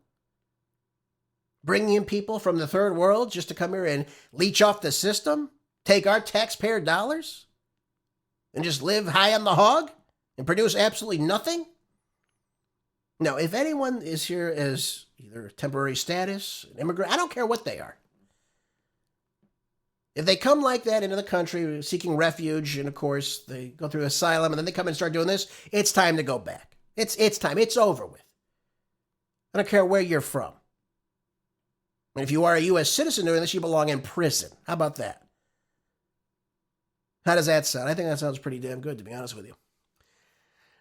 Bringing in people from the third world just to come here and leech off the system, take our taxpayer dollars, and just live high on the hog and produce absolutely nothing? Now, if anyone is here as either temporary status, an immigrant, I don't care what they are. If they come like that into the country seeking refuge, and of course they go through asylum, and then they come and start doing this, it's time to go back. It's time. It's over with. I don't care where you're from. And if you are a U.S. citizen doing this, you belong in prison. How about that? How does that sound? I think that sounds pretty damn good, to be honest with you.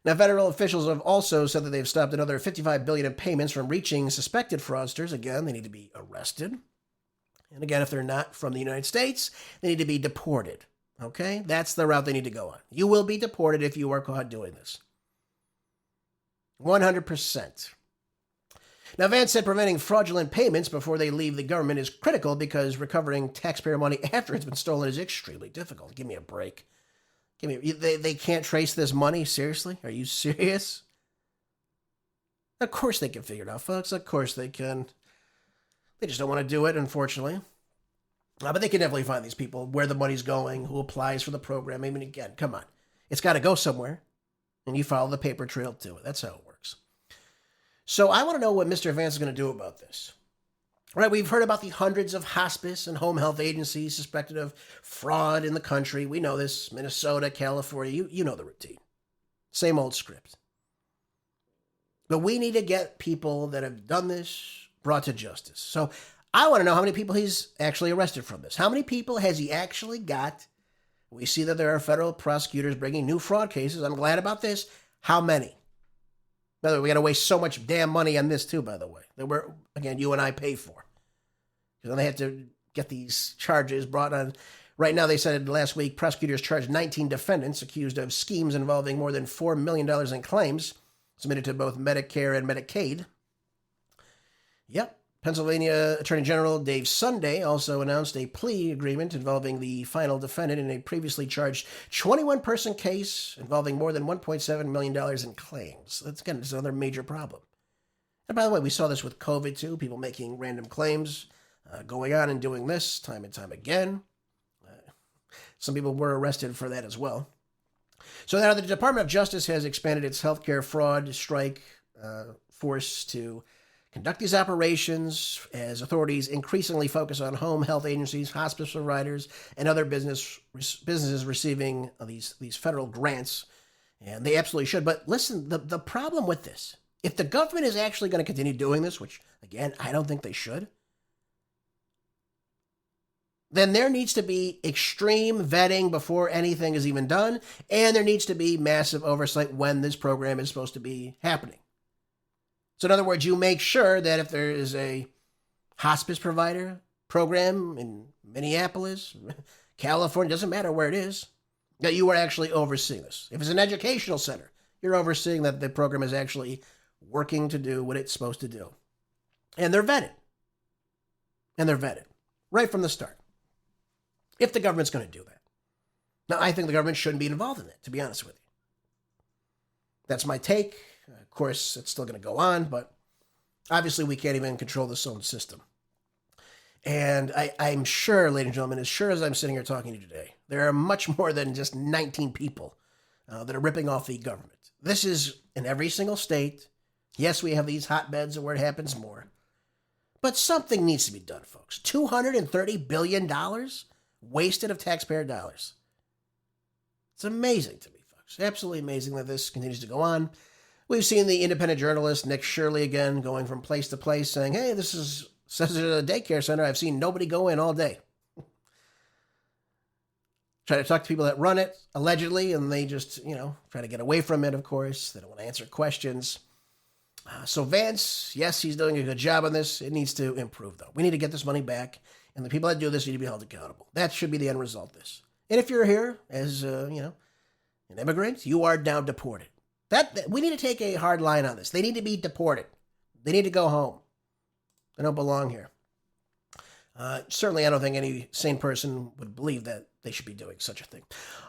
Now, federal officials have also said that they've stopped another $55 billion in payments from reaching suspected fraudsters. Again, they need to be arrested. And again, if they're not from the United States, they need to be deported. Okay? That's the route they need to go on. You will be deported if you are caught doing this. 100%. Now, Vance said preventing fraudulent payments before they leave the government is critical because recovering taxpayer money after it's been stolen is extremely difficult. Give me a break. They can't trace this money? Seriously? Are you serious? Of course they can figure it out, folks. Of course they can. They just don't want to do it, unfortunately. But they can definitely find these people, where the money's going, who applies for the program. I mean, again, come on. It's got to go somewhere, and you follow the paper trail to it. That's how it works. So I want to know what Mr. Vance is going to do about this. Right, we've heard about the hundreds of hospice and home health agencies suspected of fraud in the country. We know this. Minnesota, California, you know the routine. Same old script. But we need to get people that have done this brought to justice. So I want to know how many people he's actually arrested from this. How many people has he actually got We see that there are federal prosecutors bringing new fraud cases. I'm glad about this. How many? By the way, we got to waste so much damn money on this too, by the way, that we're, again, you and I pay for. Because they have to get these charges brought on. Right now, they said last week, prosecutors charged 19 defendants accused of schemes involving more than $4 million in claims submitted to both Medicare and Medicaid. Yep. Pennsylvania Attorney General Dave Sunday also announced a plea agreement involving the final defendant in a previously charged 21-person case involving more than $1.7 million in claims. That's, again, it's another major problem. And by the way, we saw this with COVID, too. People making random claims, going on and doing this time and time again. Some people were arrested for that as well. So now the Department of Justice has expanded its healthcare fraud strike force to conduct these operations as authorities increasingly focus on home health agencies, hospice providers, and other businesses receiving these federal grants. And they absolutely should. But listen, the problem with this, if the government is actually going to continue doing this, which, again, I don't think they should, then there needs to be extreme vetting before anything is even done, and there needs to be massive oversight when this program is supposed to be happening. So in other words, you make sure that if there is a hospice provider program in Minneapolis, California, doesn't matter where it is, that you are actually overseeing this. If it's an educational center, you're overseeing that the program is actually working to do what it's supposed to do. And they're vetted. Right from the start. If the government's going to do that. Now, I think the government shouldn't be involved in it, to be honest with you. That's my take. Of course, it's still going to go on, but obviously we can't even control this own system. And I'm sure, ladies and gentlemen, as sure as I'm sitting here talking to you today, there are much more than just 19 people that are ripping off the government. This is in every single state. Yes, we have these hotbeds where it happens more. But something needs to be done, folks. $230 billion wasted of taxpayer dollars. It's amazing to me, folks. Absolutely amazing that this continues to go on. We've seen the independent journalist Nick Shirley again going from place to place saying, hey, this is says it at a daycare center. I've seen nobody go in all day. Try to talk to people that run it, allegedly, and they just, try to get away from it, of course. They don't want to answer questions. So Vance, yes, he's doing a good job on this. It needs to improve, though. We need to get this money back, and the people that do this need to be held accountable. That should be the end result of this. And if you're here as, an immigrant, you are now deported. We need to take a hard line on this. They need to be deported. They need to go home. They don't belong here. Certainly, I don't think any sane person would believe that they should be doing such a thing.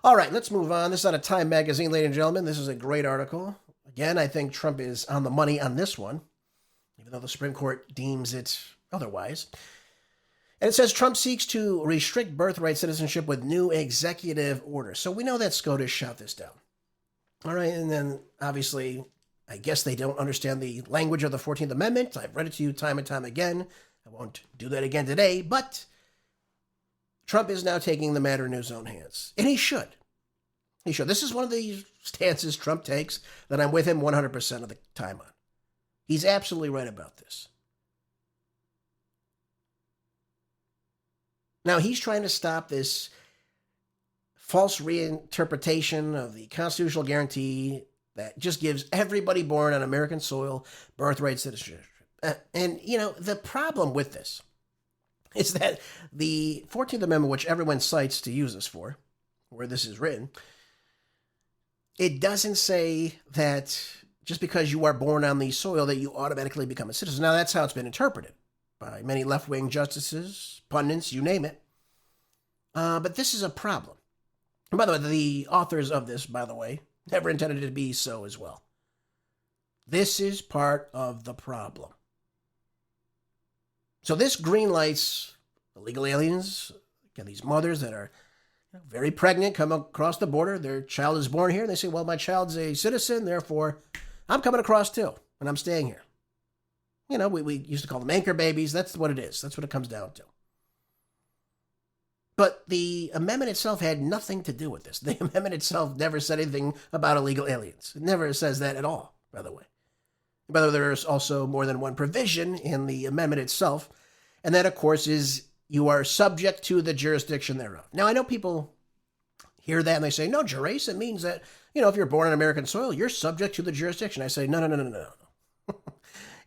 All right, let's move on. This is out of Time magazine, ladies and gentlemen. This is a great article. Again, I think Trump is on the money on this one, even though the Supreme Court deems it otherwise. And it says Trump seeks to restrict birthright citizenship with new executive order. So we know that SCOTUS shot this down. All right, and then obviously, I guess they don't understand the language of the 14th Amendment. I've read it to you time and time again. I won't do that again today, but Trump is now taking the matter in his own hands. And he should. He should. This is one of the stances Trump takes that I'm with him 100% of the time on. He's absolutely right about this. Now, he's trying to stop this false reinterpretation of the constitutional guarantee that just gives everybody born on American soil birthright citizenship. And, the problem with this is that the 14th Amendment, which everyone cites to use this for, where this is written, it doesn't say that just because you are born on the soil that you automatically become a citizen. Now, that's how it's been interpreted by many left-wing justices, pundits, you name it. But this is a problem. And by the way, the authors of this, by the way, never intended it to be so as well. This is part of the problem. So this greenlights illegal aliens, these mothers that are very pregnant, come across the border, their child is born here, and they say, well, my child's a citizen, therefore I'm coming across too, and I'm staying here. We used to call them anchor babies. That's what it is. That's what it comes down to. But the amendment itself had nothing to do with this. The amendment itself never said anything about illegal aliens. It never says that at all, by the way. By the way, there's also more than one provision in the amendment itself, and that, of course, is you are subject to the jurisdiction thereof. Now, I know people hear that and they say, no, Gerace, it means that, if you're born on American soil, you're subject to the jurisdiction. I say, no.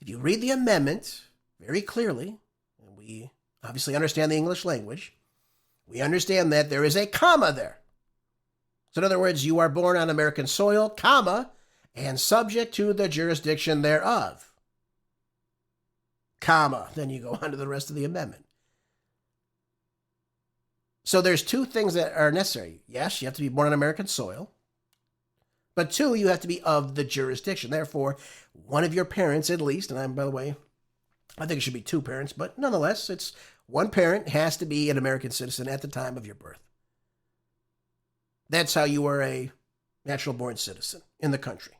If you read the amendment very clearly, and we obviously understand the English language, we understand that there is a comma there. So in other words, you are born on American soil, comma, and subject to the jurisdiction thereof, comma. Then you go on to the rest of the amendment. So there's two things that are necessary. Yes, you have to be born on American soil. But two, you have to be of the jurisdiction. Therefore, one of your parents at least, and by the way, I think it should be two parents, but nonetheless, it's one parent has to be an American citizen at the time of your birth. That's how you are a natural-born citizen in the country.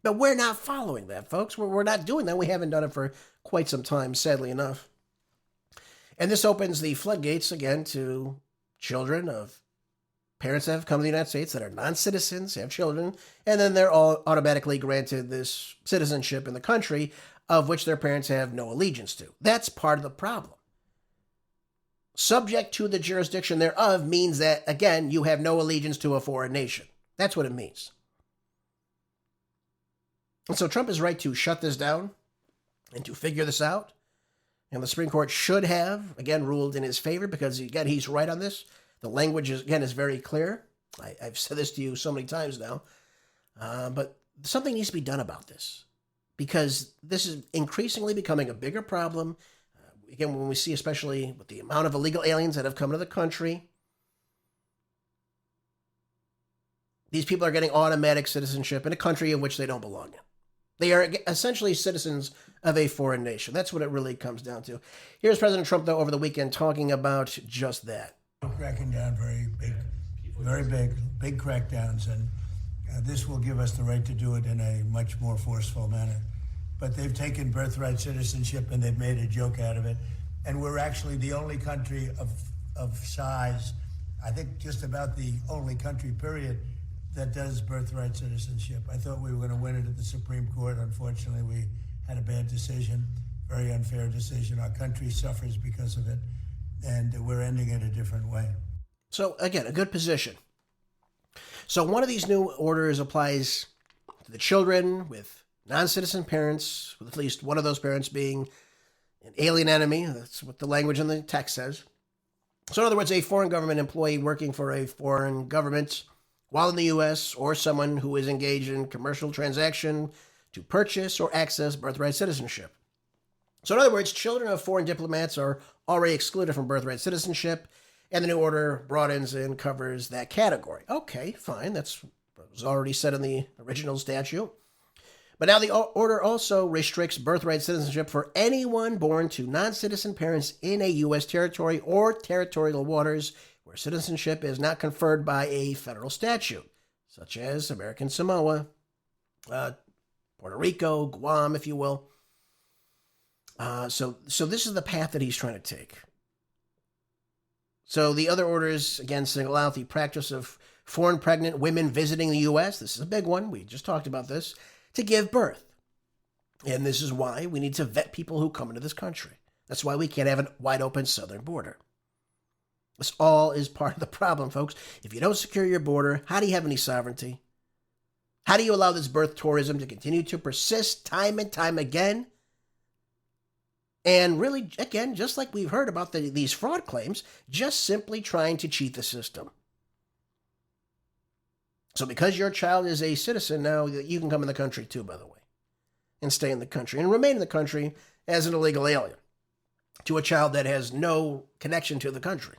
But we're not following that, folks. We're not doing that. We haven't done it for quite some time, sadly enough. And this opens the floodgates again to children of parents that have come to the United States that are non-citizens, have children, and then they're all automatically granted this citizenship in the country of which their parents have no allegiance to. That's part of the problem. Subject to the jurisdiction thereof means that, again, you have no allegiance to a foreign nation. That's what it means. And so Trump is right to shut this down and to figure this out. And the Supreme Court should have, again, ruled in his favor because, again, he's right on this. The language, is very clear. I've said this to you so many times now. But something needs to be done about this because this is increasingly becoming a bigger problem. Again, when we see, especially with the amount of illegal aliens that have come into the country, these people are getting automatic citizenship in a country in which they don't belong in. They are essentially citizens of a foreign nation. That's what it really comes down to. Here's President Trump, though, over the weekend talking about just that. Cracking down very big crackdowns, and this will give us the right to do it in a much more forceful manner. But they've taken birthright citizenship and they've made a joke out of it. And we're actually the only country of size, I think just about the only country, period, that does birthright citizenship. I thought we were going to win it at the Supreme Court. Unfortunately, we had a bad decision, very unfair decision. Our country suffers because of it, and we're ending it a different way. So, again, a good position. So one of these new orders applies to the children with non-citizen parents, with at least one of those parents being an alien enemy. That's what the language in the text says. So in other words, a foreign government employee working for a foreign government while in the U.S., or someone who is engaged in commercial transaction to purchase or access birthright citizenship. So in other words, children of foreign diplomats are already excluded from birthright citizenship, and the new order broadens and covers that category. Okay, fine. That's what was already said in the original statute. But now the order also restricts birthright citizenship for anyone born to non-citizen parents in a U.S. territory or territorial waters where citizenship is not conferred by a federal statute, such as American Samoa, Puerto Rico, Guam, if you will. So this is the path that he's trying to take. So the other orders, again, single out the practice of foreign pregnant women visiting the U.S. This is a big one. We just talked about this. To give birth. And this is why we need to vet people who come into this country. That's why we can't have a wide open southern border. This all is part of the problem, folks. If you don't secure your border, how do you have any sovereignty? How do you allow this birth tourism to continue to persist time and time again? And really, again, just like we've heard about these fraud claims, just simply trying to cheat the system. So because your child is a citizen now, you can come in the country too, by the way, and stay in the country and remain in the country as an illegal alien to a child that has no connection to the country.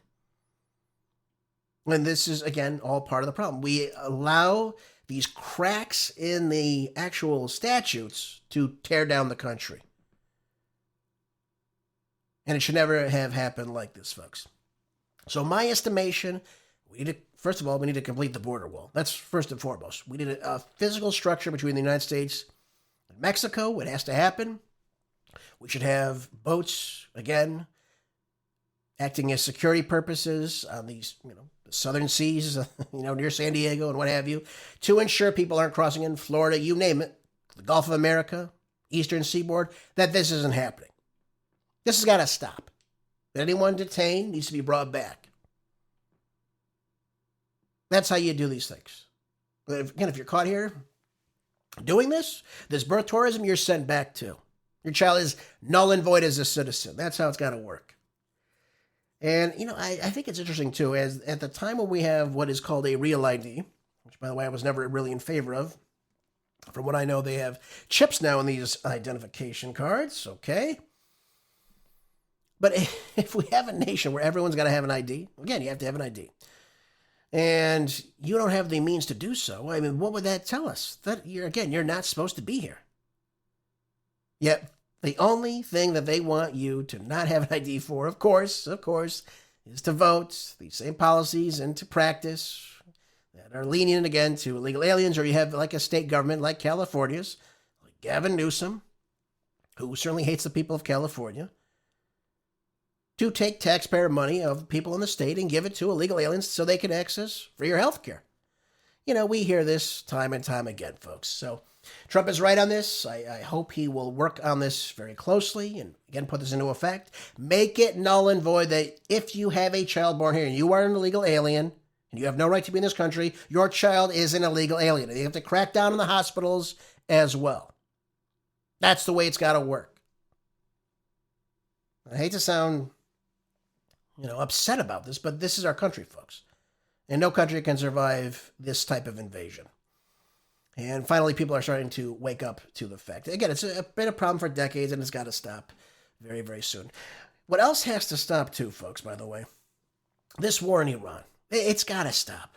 And this is, again, all part of the problem. We allow these cracks in the actual statutes to tear down the country. And it should never have happened like this, folks. So my estimation, first of all, we need to complete the border wall. That's first and foremost. We need a physical structure between the United States and Mexico. It has to happen. We should have boats, again, acting as security purposes on these, the southern seas, near San Diego and what have you, to ensure people aren't crossing in Florida, you name it, the Gulf of America, Eastern Seaboard, that this isn't happening. This has got to stop. Anyone detained needs to be brought back. That's how you do these things. Again, if you're caught here doing this birth tourism, you're sent back to. Your child is null and void as a citizen. That's how it's got to work. And, I think it's interesting, too, as at the time when we have what is called a real ID, which, by the way, I was never really in favor of. From what I know, they have chips now in these identification cards, okay? But if we have a nation where everyone's got to have an ID, again, you have to have an ID, and you don't have the means to do so, I mean, what would that tell us? That, you're not supposed to be here. Yet, the only thing that they want you to not have an ID for, of course, is to vote the same policies into practice that are lenient, again, to illegal aliens, or you have like a state government like California's, like Gavin Newsom, who certainly hates the people of California, to take taxpayer money of people in the state and give it to illegal aliens so they can access freer health care. We hear this time and time again, folks. So Trump is right on this. I hope he will work on this very closely and, again, put this into effect. Make it null and void that if you have a child born here and you are an illegal alien and you have no right to be in this country, your child is an illegal alien. And you have to crack down on the hospitals as well. That's the way it's got to work. I hate to sound, upset about this, but this is our country, folks. And no country can survive this type of invasion. And finally, people are starting to wake up to the fact. Again, it's been a problem for decades, and it's got to stop very, very soon. What else has to stop, too, folks, by the way? This war in Iran. It's got to stop.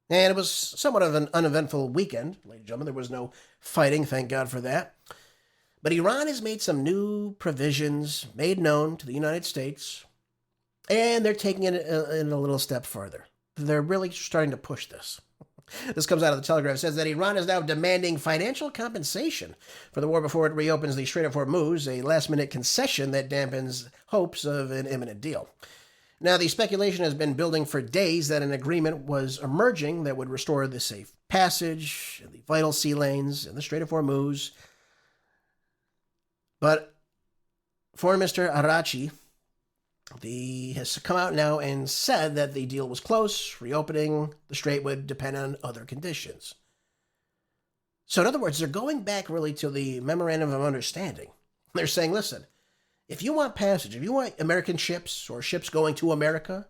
And it was somewhat of an uneventful weekend, ladies and gentlemen. There was no fighting, thank God for that. But Iran has made some new provisions made known to the United States, and they're taking it in a little step further. They're really starting to push this. This comes out of the Telegraph. It says that Iran is now demanding financial compensation for the war before it reopens the Strait of Hormuz, a last-minute concession that dampens hopes of an imminent deal. Now, the speculation has been building for days that an agreement was emerging that would restore the safe passage and the vital sea lanes in the Strait of Hormuz. But Foreign Minister Arachi has come out now and said that the deal was close. Reopening the strait would depend on other conditions. So in other words, they're going back really to the Memorandum of Understanding. They're saying, listen, if you want passage, if you want American ships or ships going to America,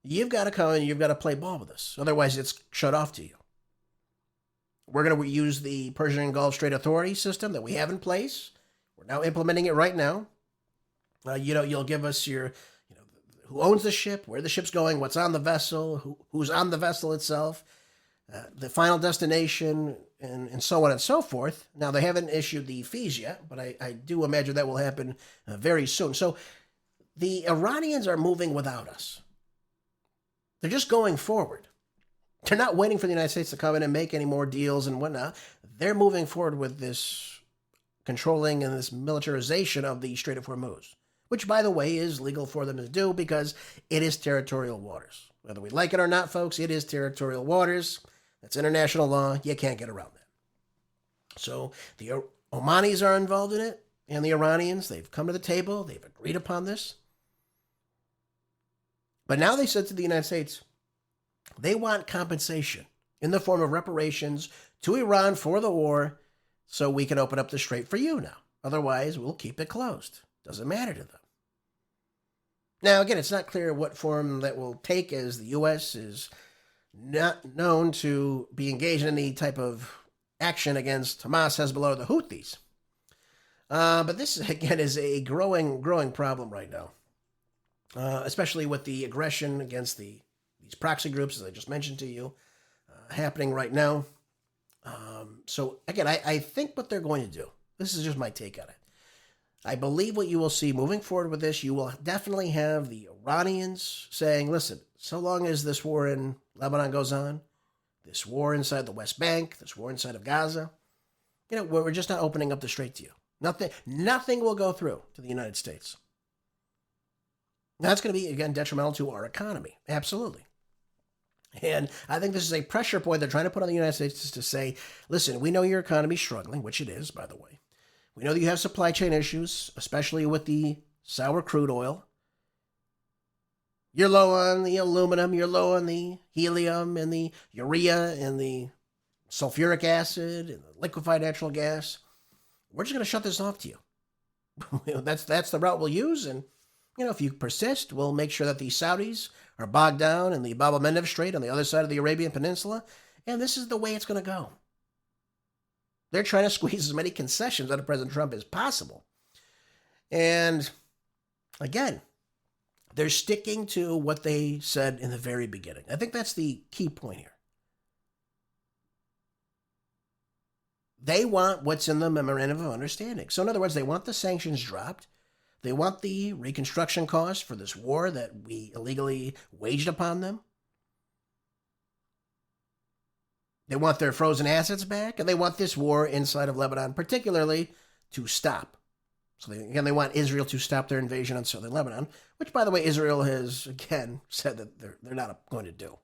you've got to come and you've got to play ball with us. Otherwise, it's shut off to you. We're going to use the Persian Gulf Strait Authority system that we have in place. We're now implementing it right now. You'll give us your, who owns the ship, where the ship's going, what's on the vessel, who's on the vessel itself, the final destination, and so on and so forth. Now, they haven't issued the fees yet, but I do imagine that will happen very soon. So the Iranians are moving without us. They're just going forward. They're not waiting for the United States to come in and make any more deals and whatnot. They're moving forward with this controlling and this militarization of the Strait of Hormuz, which, by the way, is legal for them to do because it is territorial waters. Whether we like it or not, folks, it is territorial waters. That's international law. You can't get around that. So the Omanis are involved in it, and the Iranians. They've come to the table. They've agreed upon this. But now they said to the United States, they want compensation in the form of reparations to Iran for the war so we can open up the strait for you now. Otherwise, we'll keep it closed. Doesn't matter to them. Now, again, it's not clear what form that will take, as the U.S. is not known to be engaged in any type of action against Hamas, Hezbollah, or the Houthis. But this, again, is a growing problem right now, especially with the aggression against these proxy groups, as I just mentioned to you, happening right now. So, again, I think what they're going to do, this is just my take on it. I believe what you will see moving forward with this, you will definitely have the Iranians saying, listen, so long as this war in Lebanon goes on, this war inside the West Bank, this war inside of Gaza, we're just not opening up the strait to you. Nothing will go through to the United States. Now, that's going to be, again, detrimental to our economy. Absolutely. And I think this is a pressure point they're trying to put on the United States to say, listen, we know your economy's struggling, which it is, by the way. We know that you have supply chain issues, especially with the sour crude oil. You're low on the aluminum, you're low on the helium and the urea and the sulfuric acid and the liquefied natural gas. We're just going to shut this off to you. That's the route we'll use. And, if you persist, we'll make sure that the Saudis are bogged down in the Bab el-Mandeb Strait on the other side of the Arabian Peninsula. And this is the way it's going to go. They're trying to squeeze as many concessions out of President Trump as possible. And, again, they're sticking to what they said in the very beginning. I think that's the key point here. They want what's in the Memorandum of Understanding. So in other words, they want the sanctions dropped. They want the reconstruction costs for this war that we illegally waged upon them. They want their frozen assets back, and they want this war inside of Lebanon particularly to stop. So they want Israel to stop their invasion on southern Lebanon, which, by the way, Israel has, again, said that they're not going to do.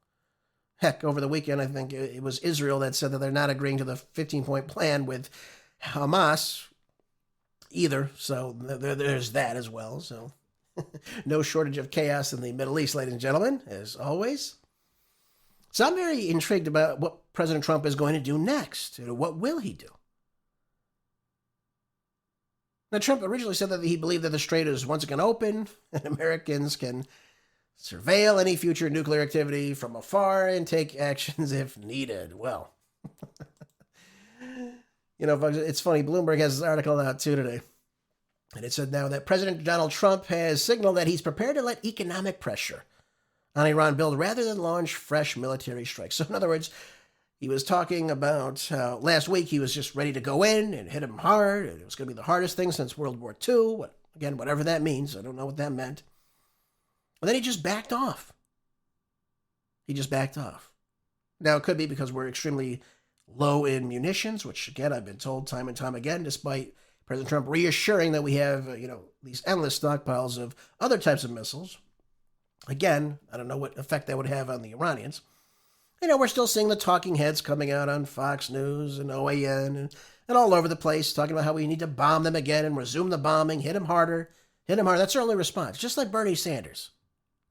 Heck, over the weekend, I think it was Israel that said that they're not agreeing to the 15-point plan with Hamas either. So there's that as well. So no shortage of chaos in the Middle East, ladies and gentlemen, as always. So I'm very intrigued about what President Trump is going to do next. What will he do? Now, Trump originally said that he believed that the strait is once again open and Americans can surveil any future nuclear activity from afar and take actions if needed. Well, folks, it's funny. Bloomberg has this article out too today. And it said now that President Donald Trump has signaled that he's prepared to let economic pressure on Iran build rather than launch fresh military strikes. So in other words, he was talking about how last week he was just ready to go in and hit him hard. And it was going to be the hardest thing since World War II. Again, whatever that means. I don't know what that meant. And then he just backed off. Now, it could be because we're extremely low in munitions, which, again, I've been told time and time again, despite President Trump reassuring that we have, these endless stockpiles of other types of missiles. Again, I don't know what effect that would have on the Iranians. We're still seeing the talking heads coming out on Fox News and OAN and all over the place talking about how we need to bomb them again and resume the bombing, hit them harder. That's their only response, just like Bernie Sanders.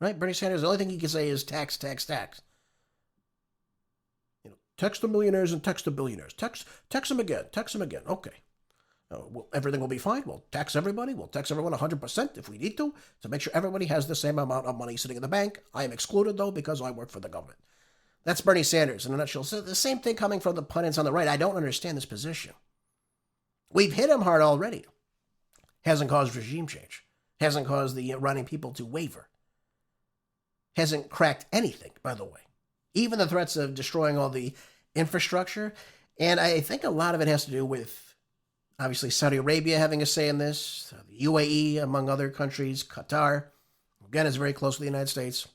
Right? Bernie Sanders, the only thing he can say is tax, tax, tax. Tax the millionaires and tax the billionaires. Tax them again. Okay. Everything will be fine. We'll tax everybody. We'll tax everyone 100% if we need to make sure everybody has the same amount of money sitting in the bank. I am excluded, though, because I work for the government. That's Bernie Sanders in a nutshell. So the same thing coming from the pundits on the right. I don't understand this position. We've hit him hard already. Hasn't caused regime change. Hasn't caused the Iranian people to waver. Hasn't cracked anything, by the way. Even the threats of destroying all the infrastructure. And I think a lot of it has to do with, obviously, Saudi Arabia having a say in this, the UAE, among other countries, Qatar, again, is very close to the United States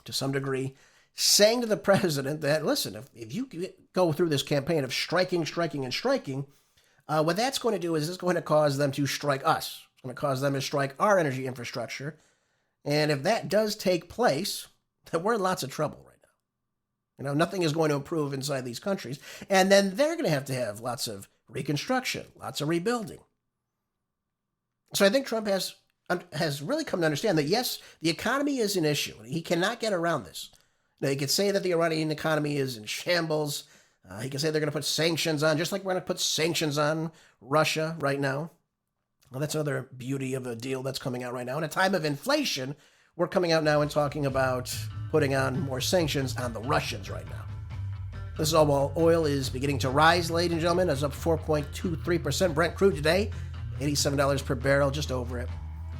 to some degree, saying to the president that, listen, if you go through this campaign of striking, what that's going to do is it's going to cause them to strike us. It's going to cause them to strike our energy infrastructure. And if that does take place, then we're in lots of trouble right now. Nothing is going to improve inside these countries. And then they're going to have lots of reconstruction, lots of rebuilding. So I think Trump has really come to understand that, yes, the economy is an issue. He cannot get around this. Now, he could say that the Iranian economy is in shambles. He can say they're going to put sanctions on, just like we're going to put sanctions on Russia right now. Well, that's another beauty of a deal that's coming out right now. In a time of inflation, we're coming out now and talking about putting on more sanctions on the Russians right now. This is all while oil is beginning to rise, ladies and gentlemen. It's up 4.23%. Brent crude today, $87 per barrel, just over it.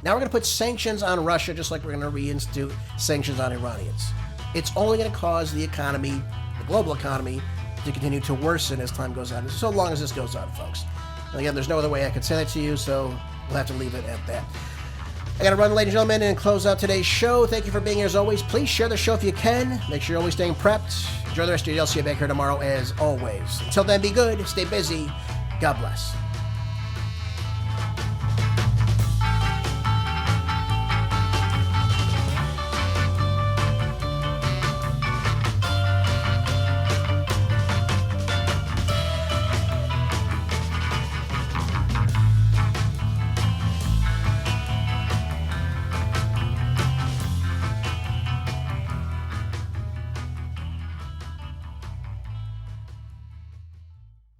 Now we're going to put sanctions on Russia, just like we're going to reinstitute sanctions on Iranians. It's only going to cause the economy, the global economy, to continue to worsen as time goes on, so long as this goes on, folks. And again, there's no other way I could say that to you, so we'll have to leave it at that. I got to run, ladies and gentlemen, and close out today's show. Thank you for being here as always. Please share the show if you can. Make sure you're always staying prepped. Enjoy the rest of your day. I'll see you back here tomorrow as always. Until then, be good, stay busy. God bless.